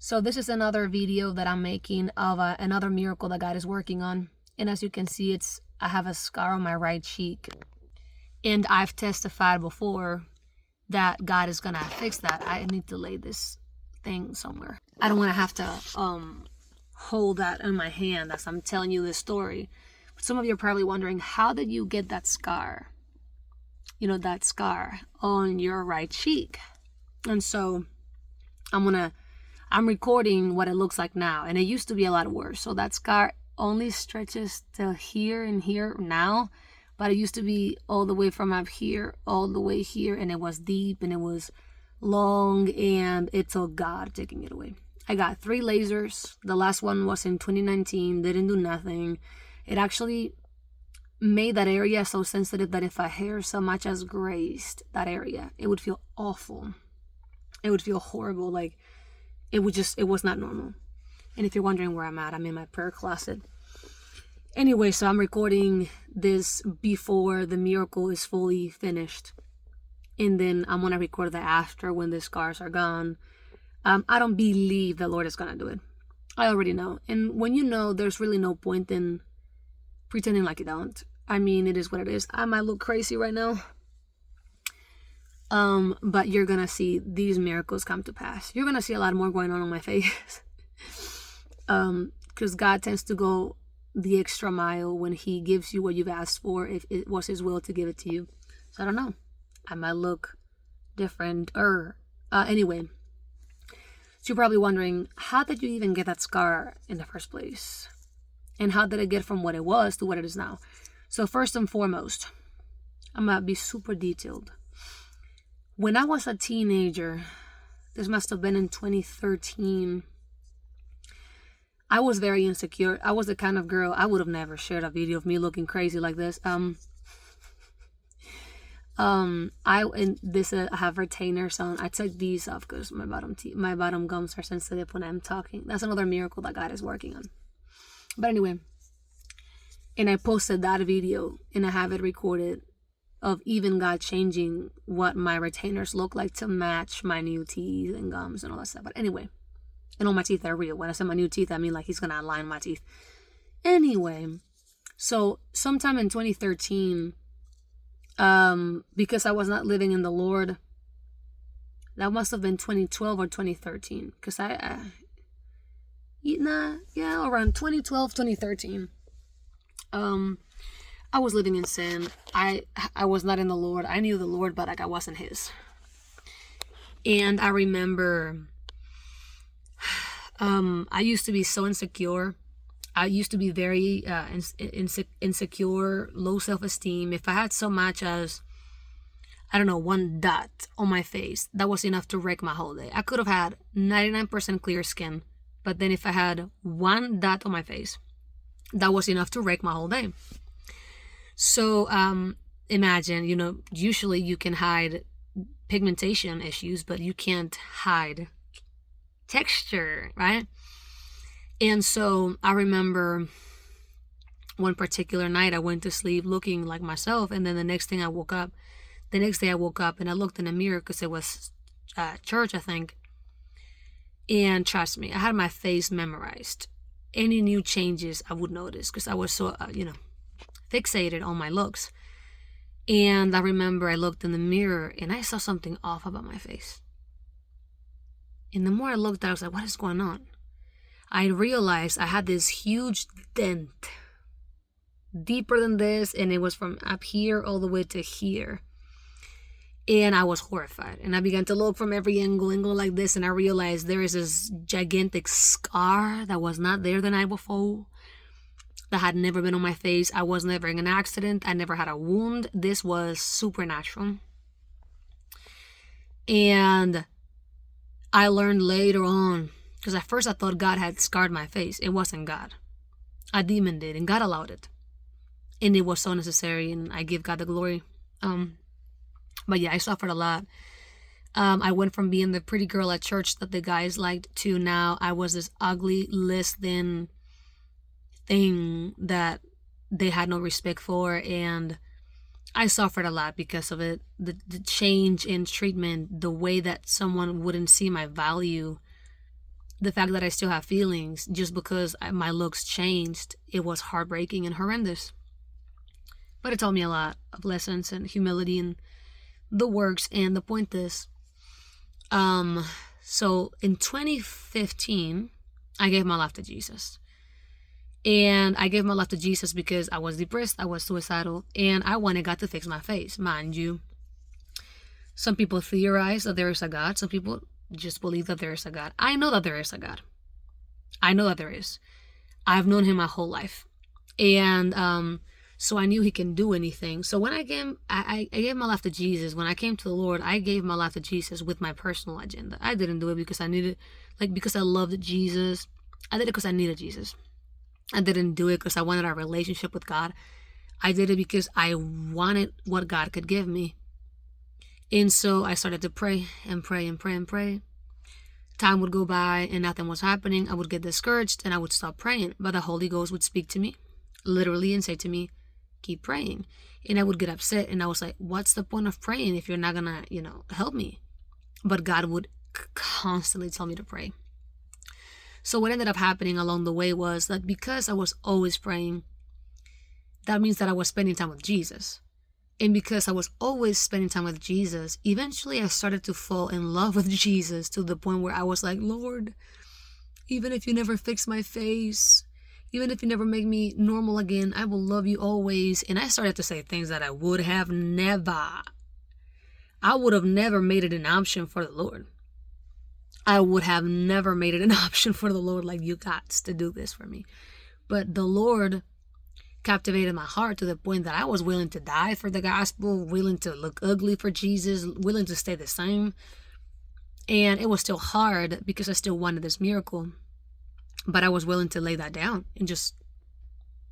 So this is another video that I'm making of another miracle that God is working on. And as you can see, I have a scar on my right cheek. And I've testified before that God is gonna fix that. I need to lay this thing somewhere. I don't want to have to hold that in my hand as I'm telling you this story. But some of you are probably wondering, how did you get that scar? You know, that scar on your right cheek. And so I'm recording what it looks like now, and it used to be a lot worse. So that scar only stretches to here and here now, but it used to be all the way from up here all the way here, and it was deep and it was long, and it took God taking it away. I got 3 lasers. The last one was in 2019. Didn't do nothing. It actually made that area so sensitive that if a hair so much as grazed that area, it would feel awful. It would feel horrible. Like it was not normal. And if you're wondering where I'm at, I'm in my prayer closet. Anyway, so I'm recording this before the miracle is fully finished. And then I'm going to record the after when the scars are gone. I don't believe the Lord is going to do it. I already know. And when you know, there's really no point in pretending like you don't. I mean, it is what it is. I might look crazy right now. But you're going to see these miracles come to pass. You're going to see a lot more going on my face. Because God tends to go the extra mile when he gives you what you've asked for, if it was his will to give it to you. So I don't know. I might look different. Anyway. So you're probably wondering, how did you even get that scar in the first place? And how did it get from what it was to what it is now? So first and foremost, I'm going to be super detailed. When I was a teenager, this must have been in 2013, I was very insecure. I was the kind of girl, I would have never shared a video of me looking crazy like this. I have retainers on. I took these off because my bottom gums are sensitive when I'm talking. That's another miracle that God is working on. But anyway, and I posted that video, and I have it recorded of even God changing what my retainers look like to match my new teeth and gums and all that stuff. But anyway, and all my teeth are real. When I say my new teeth, I mean like he's gonna align my teeth. Anyway, so sometime in 2013, because I was not living in the Lord, that must have been 2012 or 2013, because around 2012, 2013, I was living in sin. I was not in the Lord. I knew the Lord, but like I wasn't his. And I remember, I used to be so insecure. I used to be very insecure, low self-esteem. If I had so much as, I don't know, 1 dot on my face, that was enough to wreck my whole day. I could have had 99% clear skin, but then if I had 1 dot on my face, that was enough to wreck my whole day. So imagine, usually you can hide pigmentation issues, but you can't hide texture, right? And so I remember one particular night I went to sleep looking like myself, and then the next day I woke up and I looked in the mirror because it was church, I think. And trust me, I had my face memorized. Any new changes I would notice because I was so, fixated on my looks. And I remember I looked in the mirror and I saw something off about my face. And the more I looked, I was like, what is going on? I realized I had this huge dent, deeper than this, and it was from up here all the way to here. And I was horrified. And I began to look from every angle like this, and I realized there is this gigantic scar that was not there the night before, that had never been on my face. I was never in an accident. I never had a wound. This was supernatural. And I learned later on, because at first I thought God had scarred my face. It wasn't God. A demon did, and God allowed it. And it was so necessary, and I give God the glory. But yeah, I suffered a lot. I went from being the pretty girl at church that the guys liked to now I was this ugly, less than thing that they had no respect for. And I suffered a lot because of it. The change in treatment, the way that someone wouldn't see my value the fact that I still have feelings just because my looks changed, it was heartbreaking and horrendous. But it taught me a lot of lessons and humility and the works. And the point is, so in 2015, I gave my life to Jesus. And I gave my life to Jesus because I was depressed, I was suicidal, and I wanted God to fix my face. Mind you, some people theorize that there is a God. Some people just believe that there is a God. I know that there is a God. I know that there is. I've known him my whole life. And so I knew he can do anything. So when I gave my life to Jesus, when I came to the Lord, I gave my life to Jesus with my personal agenda. I didn't do it because I needed, because I loved Jesus. I did it because I needed Jesus. I didn't do it because I wanted a relationship with God. I did it because I wanted what God could give me. And so I started to pray and pray and pray and pray. Time would go by and nothing was happening. I would get discouraged and I would stop praying. But the Holy Ghost would speak to me, literally, and say to me, keep praying. And I would get upset and I was like, what's the point of praying if you're not gonna, help me? But God would constantly tell me to pray. So what ended up happening along the way was that because I was always praying, that means that I was spending time with Jesus. And because I was always spending time with Jesus, eventually I started to fall in love with Jesus to the point where I was like, Lord, even if you never fix my face, even if you never make me normal again, I will love you always. And I started to say things that I would have never made it an option for the Lord. I would have never made it an option for the Lord, like, you got to do this for me. But the Lord captivated my heart to the point that I was willing to die for the gospel, willing to look ugly for Jesus, willing to stay the same. And it was still hard because I still wanted this miracle. But I was willing to lay that down and just,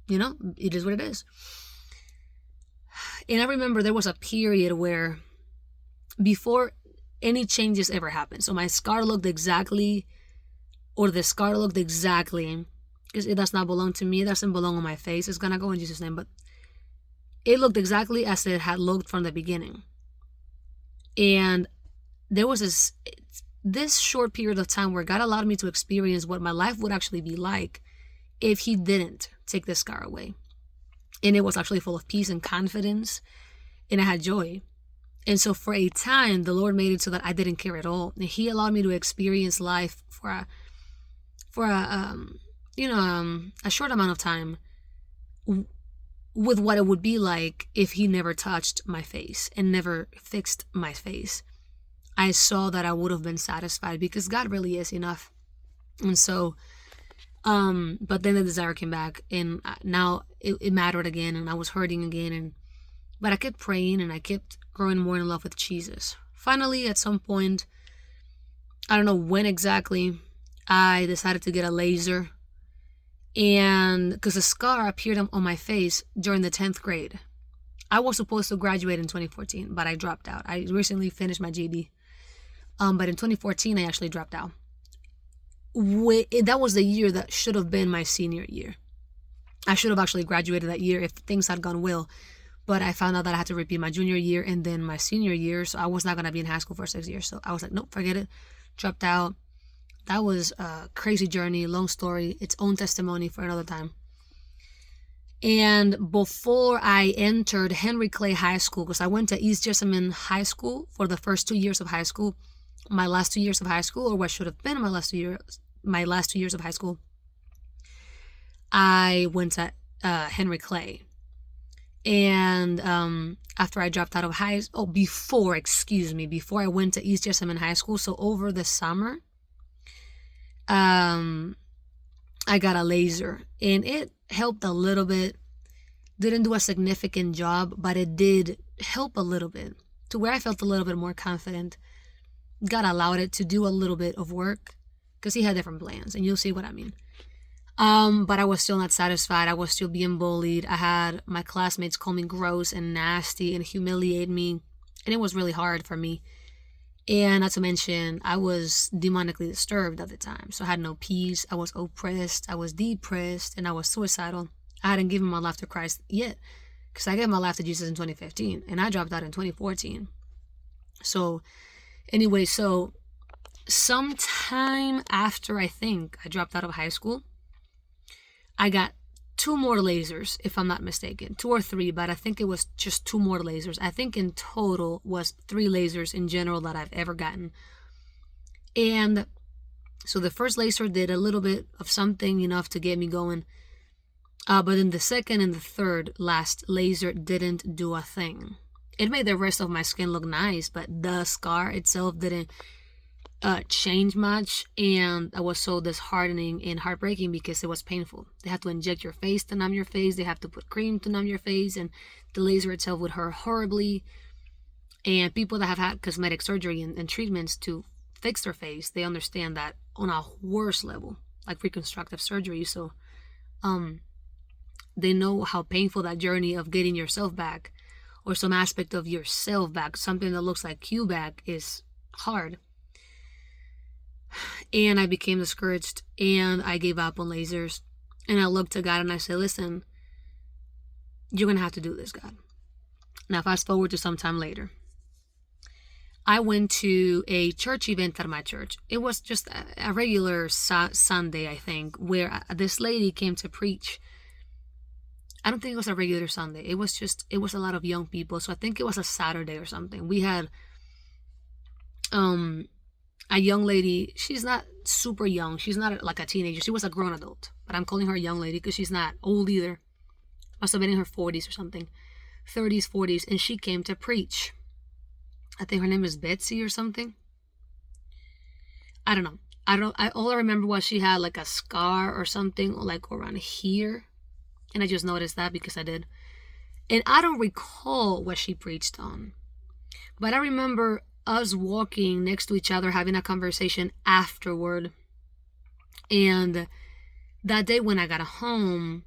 it is what it is. And I remember there was a period where before any changes ever happened, so my scar looked exactly, because it does not belong to me, it doesn't belong on my face, it's gonna go in Jesus' name, but it looked exactly as it had looked from the beginning. And there was this short period of time where God allowed me to experience what my life would actually be like if he didn't take this scar away. And it was actually full of peace and confidence, and I had joy. And so for a time, the Lord made it so that I didn't care at all. And he allowed me to experience life for a short amount of time with what it would be like if he never touched my face and never fixed my face. I saw that I would have been satisfied because God really is enough. And so, but then the desire came back, and now it mattered again, and I was hurting again. But I kept praying and I kept growing more in love with Jesus. Finally, at some point, I don't know when exactly, I decided to get a laser. And because the scar appeared on my face during the 10th grade. I was supposed to graduate in 2014, but I dropped out. I recently finished my GED. But in 2014, I actually dropped out. That was the year that should have been my senior year. I should have actually graduated that year if things had gone well. But I found out that I had to repeat my junior year and then my senior year. So I was not going to be in high school for 6 years. So I was like, nope, forget it. Dropped out. That was a crazy journey, long story, its own testimony for another time. And before I entered Henry Clay High School, because I went to East Jessamine High School for the first 2 years of high school, my last 2 years of high school, or what should have been my last 2 years of high school, I went to Henry Clay. And after I dropped out of before I went to East Jessamine High School, so over the summer, I got a laser, and it helped a little bit. Didn't do a significant job, but it did help a little bit to where I felt a little bit more confident. God allowed it to do a little bit of work because he had different plans, and you'll see what I mean. But I was still not satisfied. I was still being bullied. I had my classmates call me gross and nasty and humiliate me, and it was really hard for me. And not to mention, I was demonically disturbed at the time. So I had no peace. I was oppressed. I was depressed. And I was suicidal. I hadn't given my life to Christ yet. Because I gave my life to Jesus in 2015. And I dropped out in 2014. So, anyway, sometime after I think I dropped out of high school, I got 2 more lasers, if I'm not mistaken. 2 or 3, but I think it was just 2 more lasers. I think in total was 3 lasers in general that I've ever gotten. And so the first laser did a little bit of something, enough to get me going. But then the second and the third last laser didn't do a thing. It made the rest of my skin look nice, but the scar itself didn't change much, and it was so disheartening and heartbreaking because it was painful. They have to inject your face to numb your face. They have to put cream to numb your face, and the laser itself would hurt horribly. And people that have had cosmetic surgery and treatments to fix their face, they understand that on a worse level, like reconstructive surgery. So they know how painful that journey of getting yourself back, or some aspect of yourself back, something that looks like you back, is hard. And I became discouraged, and I gave up on lasers. And I looked to God and I said, listen, you're going to have to do this, God. Now, fast forward to some time later. I went to a church event at my church. It was just a regular Sunday, I think, where this lady came to preach. I don't think it was a regular Sunday. It was a lot of young people. So I think it was a Saturday or something. We had a young lady. She's not super young. She's not like a teenager. She was a grown adult. But I'm calling her a young lady because she's not old either. Must have been in her 40s or something. 30s, 40s. And she came to preach. I think her name is Betsy or something. I don't know. All I remember was she had like a scar or something like around here. And I just noticed that because I did. And I don't recall what she preached on. But I remember us walking next to each other, having a conversation afterward. And that day when I got home,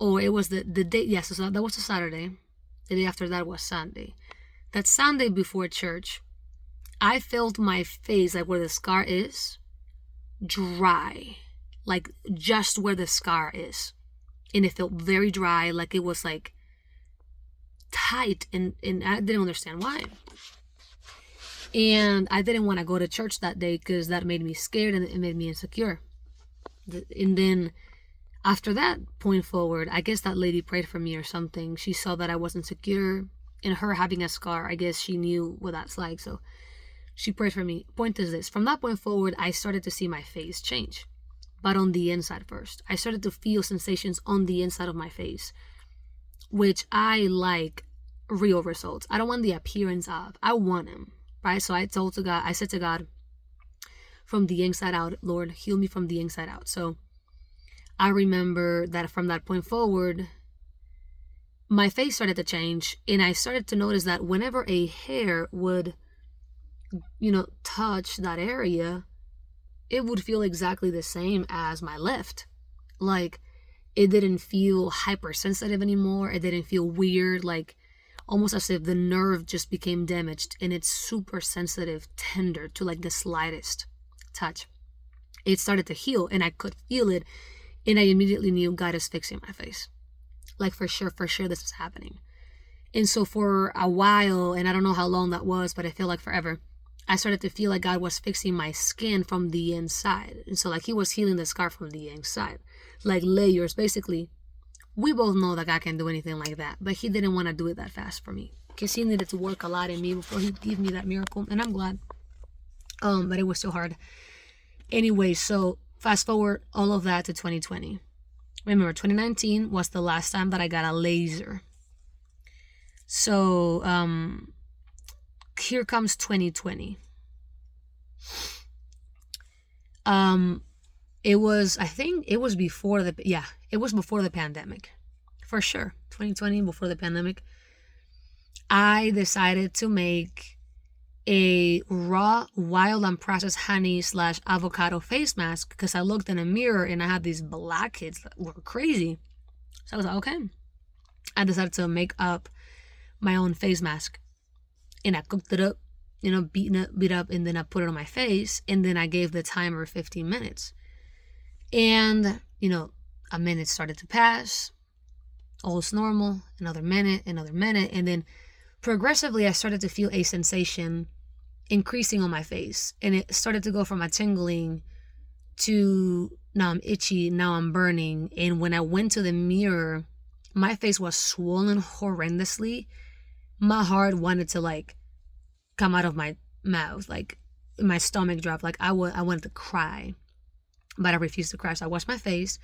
it was the day, yes, so that was a Saturday. The day after that was Sunday. That Sunday before church, I felt my face, like where the scar is, dry. Like just where the scar is. And it felt very dry, like it was like tight, and I didn't understand why. And I didn't want to go to church that day because that made me scared and it made me insecure. And then after that point forward, I guess that lady prayed for me or something. She saw that I wasn't secure, and her having a scar, I guess she knew what that's like. So she prayed for me. Point is this: from that point forward, I started to see my face change. But on the inside first. I started to feel sensations on the inside of my face, which I like real results. I don't want the appearance of. I want them, right? So I said to God, from the inside out, Lord, heal me from the inside out. So I remember that from that point forward, my face started to change, and I started to notice that whenever a hair would, touch that area, it would feel exactly the same as my left. Like, it didn't feel hypersensitive anymore. It didn't feel weird, like almost as if the nerve just became damaged, and it's super sensitive, tender to like the slightest touch. It started to heal, and I could feel it, and I immediately knew God is fixing my face. Like, for sure this is happening. And so for a while, and I don't know how long that was, but I feel like forever, I started to feel like God was fixing my skin from the inside. And so like he was healing the scar from the inside. Like layers, basically. We both know that God can do anything like that. But he didn't want to do it that fast for me. Because he needed to work a lot in me before he'd give me that miracle. And I'm glad. But it was so hard. Anyway, so fast forward all of that to 2020. Remember, 2019 was the last time that I got a laser. So, here comes 2020. It was before the pandemic. For sure. 2020, before the pandemic. I decided to make a raw, wild, unprocessed honey / avocado face mask because I looked in a mirror and I had these blackheads that were crazy. So I was like, okay. I decided to make up my own face mask. And I cooked it up, beat up, and then I put it on my face, and then I gave the timer 15 minutes. And, a minute started to pass, all's normal, another minute, and then progressively I started to feel a sensation increasing on my face. And it started to go from a tingling to now I'm itchy, now I'm burning. And when I went to the mirror, my face was swollen horrendously. My heart wanted to like come out of my mouth, like my stomach dropped, like I wanted to cry, but I refused to cry. So I washed my face.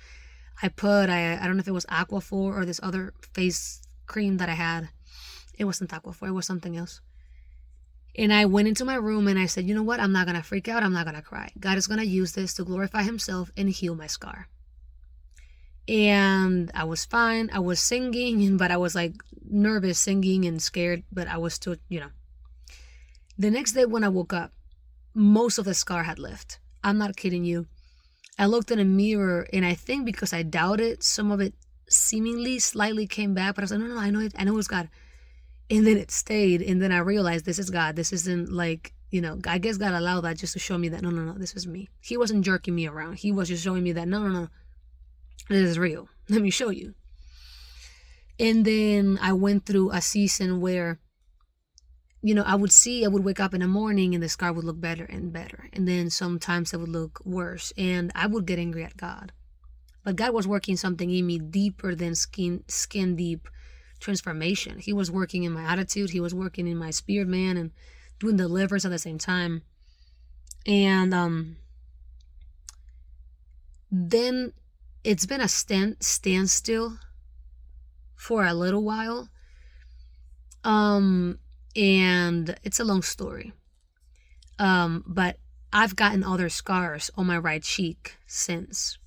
I don't know if it was Aquaphor or this other face cream that I had. It wasn't Aquaphor, it was something else. And I went into my room and I said, you know what? I'm not going to freak out. I'm not going to cry. God is going to use this to glorify himself and heal my scar. And I was fine. I was singing, but I was like nervous singing and scared, but I was still, The next day when I woke up, most of the scar had left. I'm not kidding you. I looked in a mirror and I think because I doubted, some of it seemingly slightly came back, but I was like, no, I know it was God. And then it stayed. And then I realized this is God. This isn't like, I guess God allowed that just to show me that, no, this is me. He wasn't jerking me around. He was just showing me that, no, this is real. Let me show you. And then I went through a season where, I would wake up in the morning and the scar would look better and better. And then sometimes it would look worse and I would get angry at God. But God was working something in me deeper than skin deep transformation. He was working in my attitude. He was working in my spirit, man, and doing deliverance at the same time. And then it's been a standstill for a little while. And it's a long story. But I've gotten other scars on my right cheek since,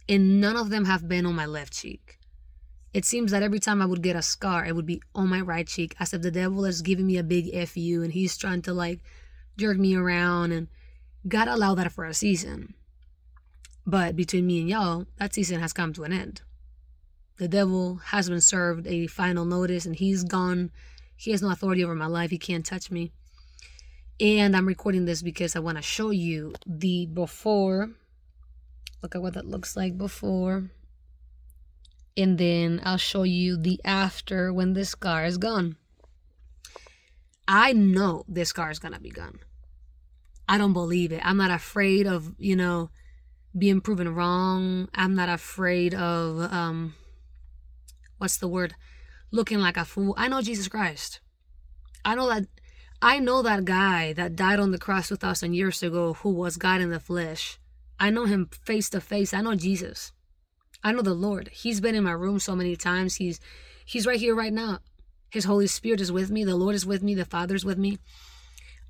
and none of them have been on my left cheek. It seems that every time I would get a scar, it would be on my right cheek, as if the devil is giving me a big FU and he's trying to like jerk me around, and God allowed that for a season. But between me and y'all, that season has come to an end. The devil has been served a final notice and he's gone. He has no authority over my life. He can't touch me. And I'm recording this because I want to show you the before. Look at what that looks like before. And then I'll show you the after when this scar is gone. I know this scar is going to be gone. I don't believe it. I'm not afraid of, being proven wrong. I'm not afraid of, looking like a fool. I know Jesus Christ. I know that guy that died on the cross 2,000 years ago, who was God in the flesh. I know him face to face. I know Jesus. I know the Lord. He's been in my room so many times. He's right here right now. His Holy Spirit is with me. The Lord is with me. The Father's with me.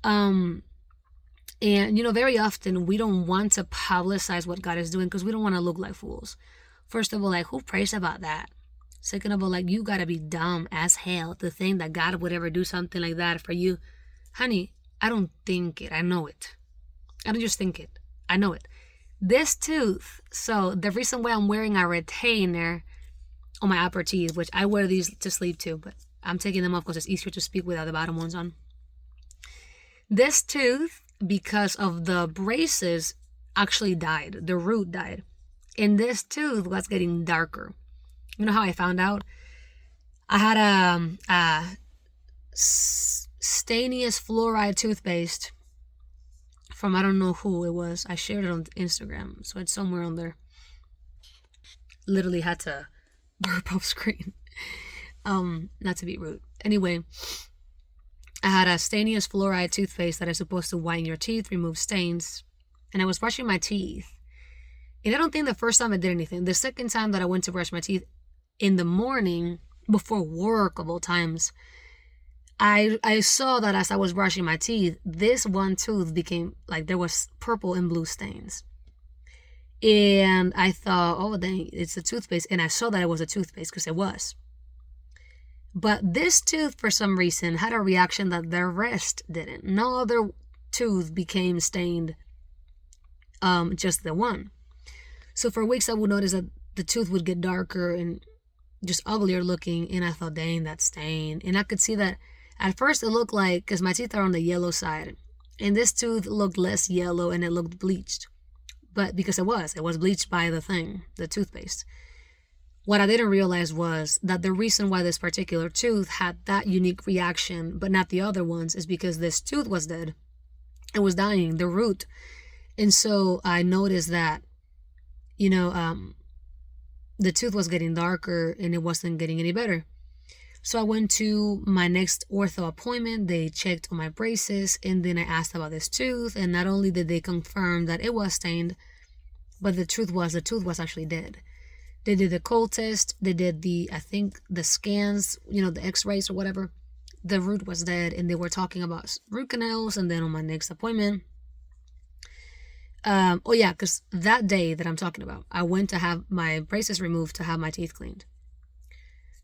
And, very often we don't want to publicize what God is doing because we don't want to look like fools. First of all, like, who prays about that? Second of all, like, you got to be dumb as hell to think that God would ever do something like that for you. Honey, I don't think it. I know it. I don't just think it. I know it. This tooth, so the reason why I'm wearing a retainer on my upper teeth, which I wear these to sleep too, but I'm taking them off because it's easier to speak without the bottom ones on. This tooth, because of the braces, actually died. The root died. And this tooth was getting darker. You know how I found out? I had a stainless fluoride toothpaste from I don't know who it was. I shared it on Instagram, so it's somewhere on there. Literally had to burp off screen. Not to be rude. Anyway, I had a stainless fluoride toothpaste that is supposed to whiten your teeth, remove stains, and I was brushing my teeth. And I don't think the first time I did anything. The second time that I went to brush my teeth in the morning before work of all times, I saw that as I was brushing my teeth, this one tooth became like there was purple and blue stains. And I thought, oh, dang, it's a toothpaste. And I saw that it was a toothpaste because it was. But this tooth, for some reason, had a reaction that the rest didn't. No other tooth became stained, just the one. So for weeks, I would notice that the tooth would get darker and just uglier looking. And I thought, dang, that stain. And I could see that at first it looked like, because my teeth are on the yellow side, and this tooth looked less yellow and it looked bleached. But because it was bleached by the toothpaste. What I didn't realize was that the reason why this particular tooth had that unique reaction, but not the other ones, is because this tooth was dead. It was dying, the root. And so I noticed that, you know, the tooth was getting darker and it wasn't getting any better. So I went to my next ortho appointment. They checked on my braces, and then I asked about this tooth. And not only did they confirm that it was stained, but the tooth was actually dead. They did the cold test. They did I think the scans, the x-rays or whatever. The root was dead, and they were talking about root canals. And then on my next appointment, because that day that I'm talking about, I went to have my braces removed to have my teeth cleaned.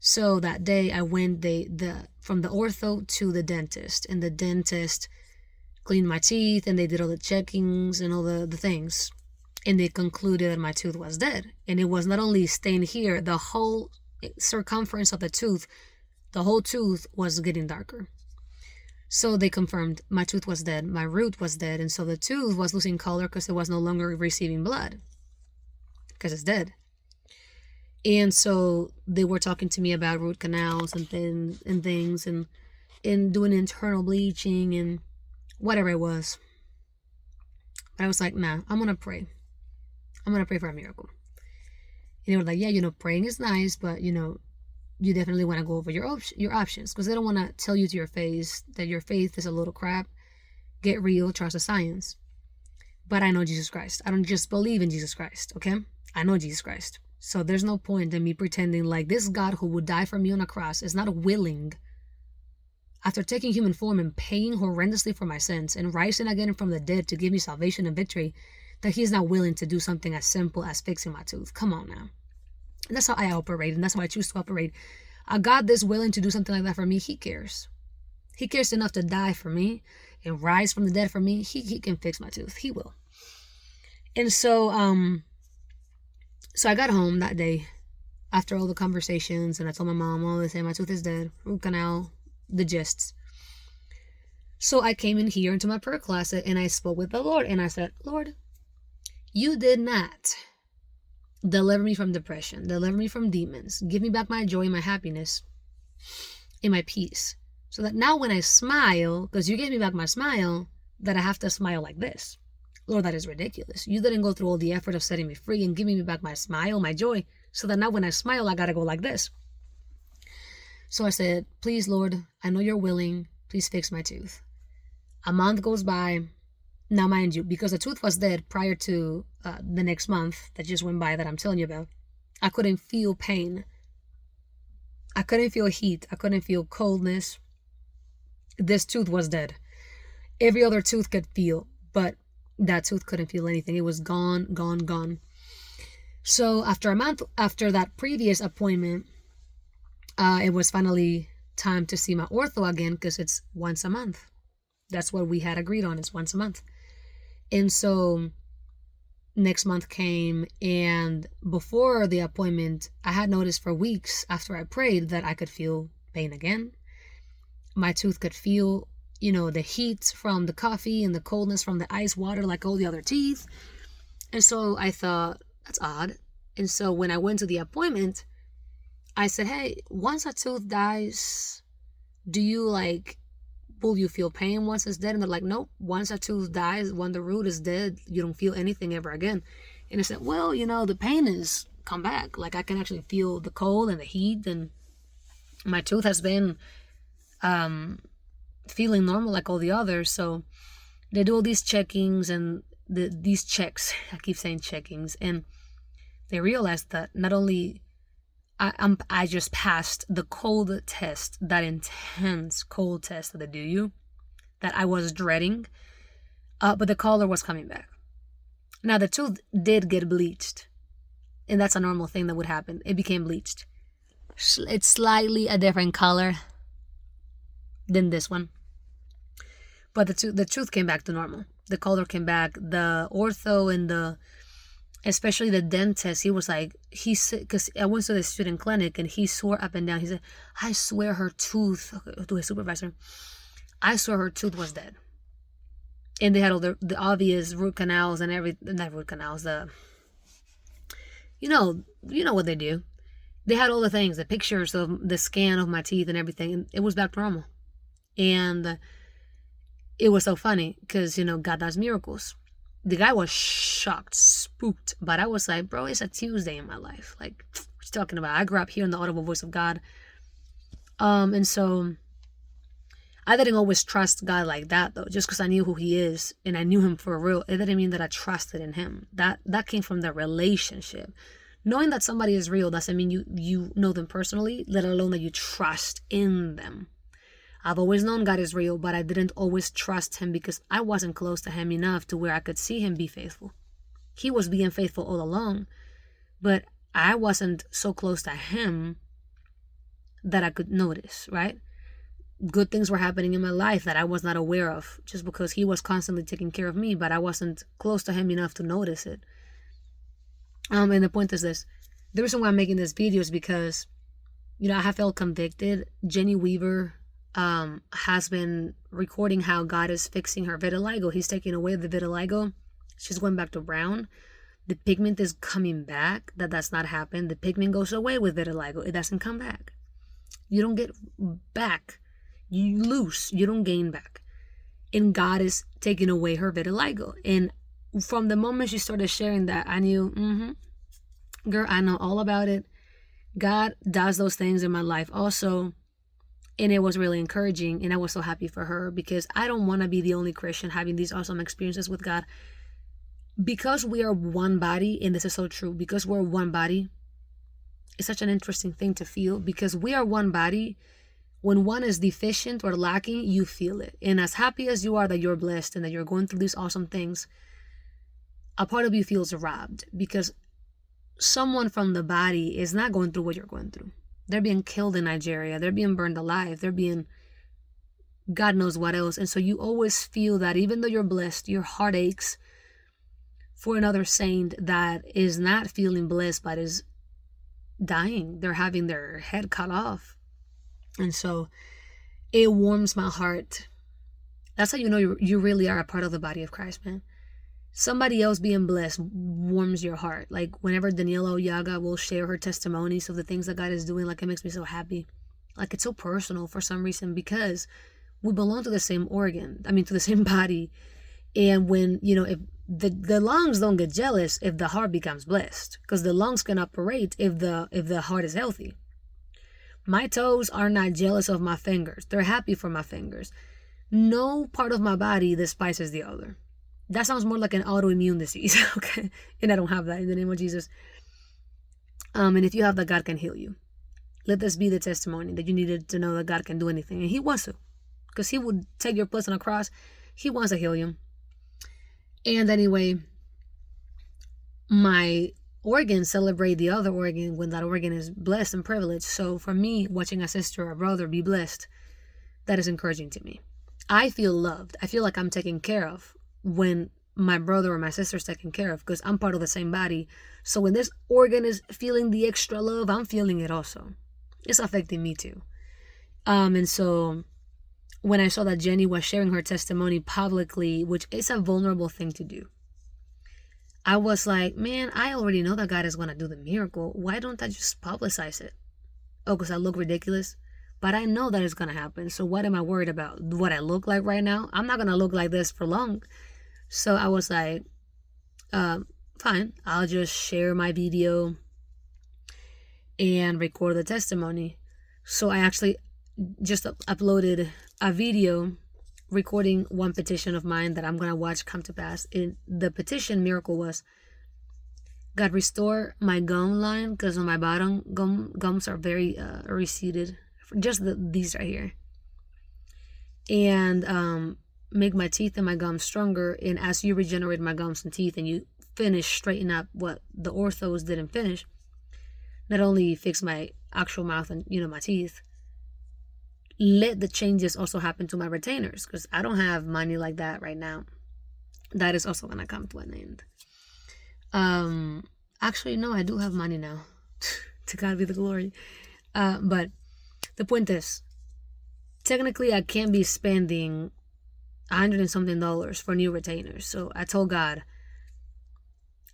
So that day I went from the ortho to the dentist, and the dentist cleaned my teeth, and they did all the checkings and all the things, and they concluded that my tooth was dead. And it was not only stained here, the whole circumference of the tooth, the whole tooth was getting darker. So they confirmed my tooth was dead, my root was dead, and so the tooth was losing color because it was no longer receiving blood because it's dead. And so they were talking to me about root canals and things and doing internal bleaching and whatever it was. But I was like, nah, I'm going to pray. I'm going to pray for a miracle. And they were like, yeah, praying is nice, but, you definitely want to go over your options, because they don't want to tell you to your face that your faith is a little crap. Get real, trust the science. But I know Jesus Christ. I don't just believe in Jesus Christ, okay? I know Jesus Christ. So there's no point in me pretending like this God who would die for me on a cross is not willing, after taking human form and paying horrendously for my sins and rising again from the dead to give me salvation and victory, that he's not willing to do something as simple as fixing my tooth. Come on now. And that's how I operate, and that's how I choose to operate. A God that's willing to do something like that for me, he cares. He cares enough to die for me and rise from the dead for me. He can fix my tooth. He will. And so I got home that day after all the conversations, and I told my mom, oh, they say my tooth is dead, root canal, the gists. So I came in here into my prayer closet and I spoke with the Lord, and I said, Lord, you did not deliver me from depression, deliver me from demons, give me back my joy and my happiness and my peace, so that now when I smile, because you gave me back my smile, that I have to smile like this. Lord, that is ridiculous. You didn't go through all the effort of setting me free and giving me back my smile, my joy, so that now when I smile, I gotta go like this. So I said, please, Lord, I know you're willing. Please fix my tooth. A month goes by. Now, mind you, because the tooth was dead prior to the next month that just went by that I'm telling you about, I couldn't feel pain. I couldn't feel heat. I couldn't feel coldness. This tooth was dead. Every other tooth could feel, but that tooth couldn't feel anything. It was gone, gone, gone. So after a month after that previous appointment, it was finally time to see my ortho again, because it's once a month. That's what we had agreed on. It's once a month. And so next month came, and before the appointment, I had noticed for weeks after I prayed that I could feel pain again. My tooth could feel, the heat from the coffee and the coldness from the ice water like all the other teeth. And so I thought, that's odd. And so when I went to the appointment, I said, hey, once a tooth dies, will you feel pain once it's dead? And they're like, nope, once a tooth dies, when the root is dead, you don't feel anything ever again. And I said, well, the pain has come back. Like, I can actually feel the cold and the heat, and my tooth has been feeling normal like all the others. So they do all these checkings and these checks. I keep saying checkings. And they realized that not only I just passed the cold test, that intense cold test that they do you, that I was dreading, but the color was coming back. Now, the tooth did get bleached, and that's a normal thing that would happen. It became bleached. It's slightly a different color than this one, but the tooth came back to normal. The color came back. The ortho and especially the dentist, he was like, because I went to the student clinic, and he swore up and down. He said, I swear her tooth, to his supervisor, I swear her tooth was dead. And they had all the obvious root canals and not root canals, you know what they do. They had all the things, the pictures of the scan of my teeth and everything, and it was back to normal. And it was so funny because, God does miracles. The guy was shocked, spooked, but I was like, bro, it's a Tuesday in my life. Like, what you talking about? I grew up hearing the audible voice of God. And so I didn't always trust God like that, though, just because I knew who he is and I knew him for real. It didn't mean that I trusted in him. That came from the relationship. Knowing that somebody is real doesn't mean you know them personally, let alone that you trust in them. I've always known God is real, but I didn't always trust him because I wasn't close to him enough to where I could see him be faithful. He was being faithful all along, but I wasn't so close to him that I could notice, right? Good things were happening in my life that I was not aware of just because he was constantly taking care of me, but I wasn't close to him enough to notice it. And the point is this. The reason why I'm making this video is because, I have felt convicted. Jenny Weaver has been recording how God is fixing her vitiligo. He's taking away the vitiligo. She's going back to brown. The pigment is coming back. That does not happen. The pigment goes away with vitiligo. It doesn't come back. You don't get back. You lose. You don't gain back. And God is taking away her vitiligo. And from the moment she started sharing that, I knew, girl, I know all about it. God does those things in my life also. And it was really encouraging. And I was so happy for her because I don't want to be the only Christian having these awesome experiences with God. Because we are one body, and this is so true, because we're one body, it's such an interesting thing to feel. Because we are one body, when one is deficient or lacking, you feel it. And as happy as you are that you're blessed and that you're going through these awesome things, a part of you feels robbed because someone from the body is not going through what you're going through. They're being killed in Nigeria. They're being burned alive. They're being God knows what else. And so you always feel that even though you're blessed, your heart aches for another saint that is not feeling blessed but is dying. They're having their head cut off. And so it warms my heart. That's how you know you really are a part of the body of Christ, man. Somebody else being blessed warms your heart. Like whenever Daniela Oyaga will share her testimonies of the things that God is doing, like it makes me so happy. Like it's so personal for some reason because we belong to the same organ. I mean, to the same body. And when, if the lungs don't get jealous if the heart becomes blessed, because the lungs can operate if the heart is healthy. My toes are not jealous of my fingers. They're happy for my fingers. No part of my body despises the other. That sounds more like an autoimmune disease, okay? And I don't have that in the name of Jesus. And if you have that, God can heal you. Let this be the testimony that you needed to know that God can do anything. And he wants to. Because he would take your place on a cross. He wants to heal you. And anyway, my organs celebrate the other organ when that organ is blessed and privileged. So for me, watching a sister or a brother be blessed, that is encouraging to me. I feel loved. I feel like I'm taken care of when my brother or my sister is taken care of because I'm part of the same body. So when this organ is feeling the extra love, I'm feeling it also. It's affecting me too. And so when I saw that Jenny was sharing her testimony publicly, which is a vulnerable thing to do, I was like, man, I already know that God is going to do the miracle. Why don't I just publicize it? Oh, because I look ridiculous? But I know that it's going to happen. So what am I worried about? What I look like right now? I'm not going to look like this for long. So I was like, fine, I'll just share my video and record the testimony. So I actually just uploaded a video recording one petition of mine that I'm going to watch come to pass. The petition miracle was, God, restore my gum line because on my bottom gums are very receded. Just these right here. And make my teeth and my gums stronger. And as you regenerate my gums and teeth and you straighten up what the orthos didn't finish, not only fix my actual mouth and, my teeth, let the changes also happen to my retainers because I don't have money like that right now. That is also going to come to an end. Actually, no, I do have money now. To God be the glory. But the point is, technically, I can't be spending $100 and something for new retainers. So I told God,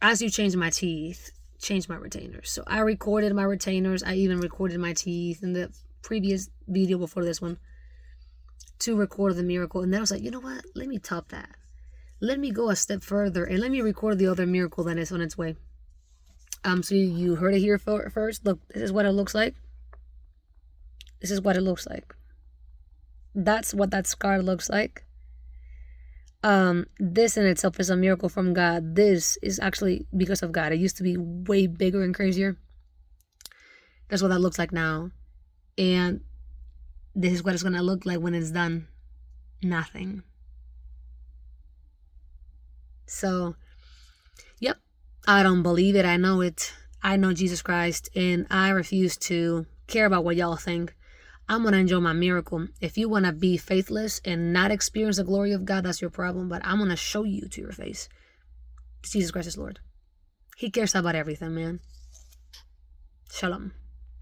as you change my teeth, change my retainers. So I recorded my retainers. I even recorded my teeth in the previous video before this one. to record the miracle. And then I was like, you know what? Let me top that. Let me go a step further and let me record the other miracle that is on its way. So you heard it here first. Look, this is what it looks like. This is what it looks like. That's what that scar looks like. This in itself is a miracle from God. This is actually because of God. It used to be way bigger and crazier. That's what that looks like now. And this is what it's going to look like when it's done. Nothing. So, yep. I don't believe it. I know it. I know Jesus Christ. And I refuse to care about what y'all think. I'm going to enjoy my miracle. If you want to be faithless and not experience the glory of God, that's your problem. But I'm going to show you to your face. Jesus Christ is Lord. He cares about everything, man. Shalom.